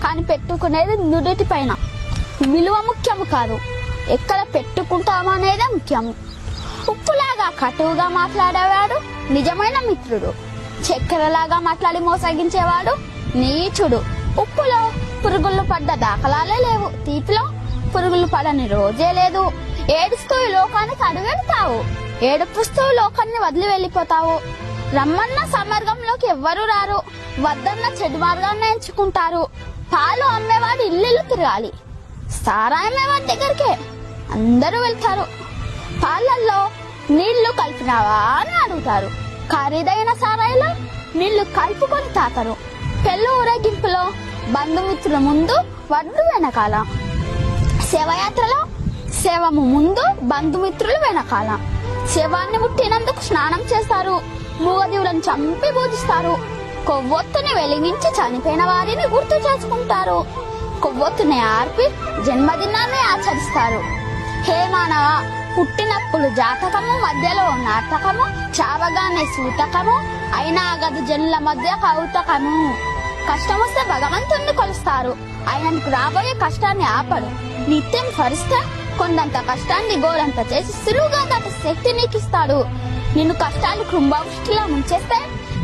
కానీ పెట్టుకునేది నుదుటి పైన. విలువ ముఖ్యము కాదు, ఎక్కడ పెట్టుకుంటామో అనేదే ముఖ్యము. ఉప్పులాగా కటువుగా మాట్లాడేవాడు నిజమైన మిత్రుడు. చక్కెరలాగా మాట్లాడి మోసగించేవాడు నీచుడు. ఉప్పులో పురుగులు పడ్డ దాఖలాలే లేవు, తీపిలో పురుగులు పడని రోజే లేదు. ఏడుస్తూ ఈ లోకానికి అడుగెడతావు, ఏడుపుస్తూ లోకాన్ని వదిలి వెళ్ళిపోతావు. రమ్మన్న సమర్గంలోకి ఎవ్వరూ రారు, వద్దన్న చెడు మార్గాన్ని ఎంచుకుంటారు. పాలు అమ్మేవాడు ఇల్లు తిరగాలి, సారాయమేవాడి దగ్గరికే అందరూ వెళ్తారు. పాలల్లో నీళ్లు కలిపినావా అని అడుగుతారు, ఖరీదైన సారాయిలో నీళ్లు కలుపుకొని తాతారు. పెళ్లి ఊరేగింపులో బంధుమిత్రుల ముందు వడ్డు వెనకాల, శవయాత్రలో శవము ముందు బంధుమిత్రులు వెనకాల. శవాన్ని ముట్టినందుకు స్నానం చేస్తారు, మూగజీవులను చంపి పూజిస్తారు. కొవ్వొత్తుని వెలిగించి చనిపోయిన వారిని గుర్తు చేసుకుంటారు. కొవ్వొత్తుని ఆర్పి జన్మదినాన్ని ఆచరిస్తారు. హే మానవ, పుట్టినప్పుడు జాతకము, మధ్యలో నాటకము, చావగానే సూతకము, అయినా గదు జనుల మధ్య కౌతకము. కష్టం వస్తే భగవంతుణ్ణి కొలుస్తారు, ఆయనకు రాబోయే కష్టాన్ని ఆపడు. నిత్యం స్మరిస్తే కొండంత కష్టాన్ని గోరంత చేసి సులువుగా దాటి శక్తి నీకిస్తాడు. నిన్ను కష్టాలు కుంభవృష్టిలా ముంచేస్తే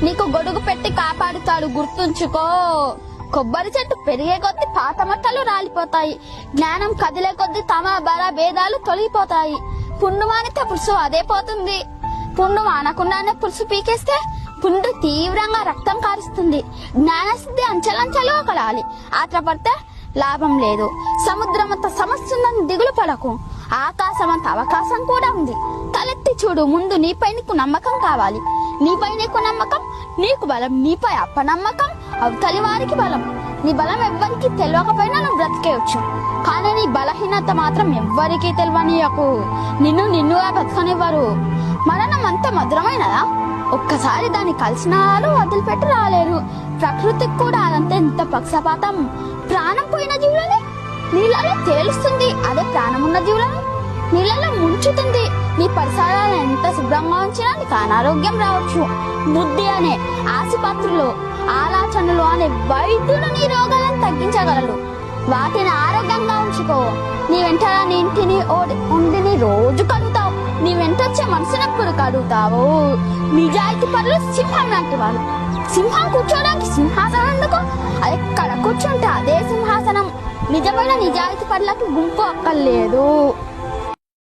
నీకు గొడుగు పెట్టి కాపాడుతాడు, గుర్తుంచుకో. కొబ్బరి చెట్టు పెరిగే కొద్దీ పాత మట్టలు రాలిపోతాయి, జ్ఞానం కదిలే కొద్దీ తమ బల భేదాలు తొలగిపోతాయి. పుండు మానితే పులుసు అదే పోతుంది, పుండు మానకుండానే పులుసు పీకేస్తే పుండు తీవ్రంగా రక్తం కారుస్తుంది. జ్ఞానసిద్ధి అంచెలంచెలుగా కలాలి, ఆత్రపడితే లాభం లేదు. సముద్రమంత సమస్య ఉందని దిగులు పడకు, ఆకాశమంత అవకాశం కూడా ఉంది. తలెత్తి చూడు, ముందు నీపై నీకు నమ్మకం కావాలి. నీపై నీకు నమ్మకం నీకు బలం, నీపై అప్పనమ్మకం అవతలి వారికి బలం. నీ బలం ఎవ్వరికి తెలియకపోయినా నువ్వు బ్రతికేయచ్చు, కానీ నీ బలహీనత మాత్రం ఎవ్వరికీ తెలియనీయకు. నిన్నుగా బ్రతకనివ్వరు. మరణం అంత మధురమైనదా? ఒక్కసారి దాన్ని కలిసిన వాళ్ళు వదిలిపెట్టి రాలేరు. ప్రకృతికి కూడా అదంతా ఎంత పక్షపాతం. ప్రాణం పోయిన జీవులని నీళ్ళలో తేలుస్తుంది, అదే ప్రాణం ఉన్న జీవులను నీళ్ళలో ముంచుతుంది. నీ పరిసరాలను ఎంత శుభ్రంగా ఉంచినా నీకు అనారోగ్యం రావచ్చు. బుద్ధి అనే ఆసుపత్రులు, ఆలోచనలు అనే వైద్యుడు నీ రోగాలను తగ్గించగలరు. వాటిని ఆరోగ్యంగా ఉంచుకో. నీ వెంట నీ ఇంటిని ఉండిని రోజు కడుగుతావు, నీ వెంట వచ్చే మనసును ఎప్పుడు కడుగుతావు. నిజాయితీ పనులు సింహం లాంటి వాళ్ళు. సింహం కూర్చోడానికి సింహాసనం ఎందుకు? అది ఎక్కడ కూర్చుంటే అదే సింహాసనం. నిజమైన నిజాయితీ పనులకు గుంపు అక్కర్లేదు.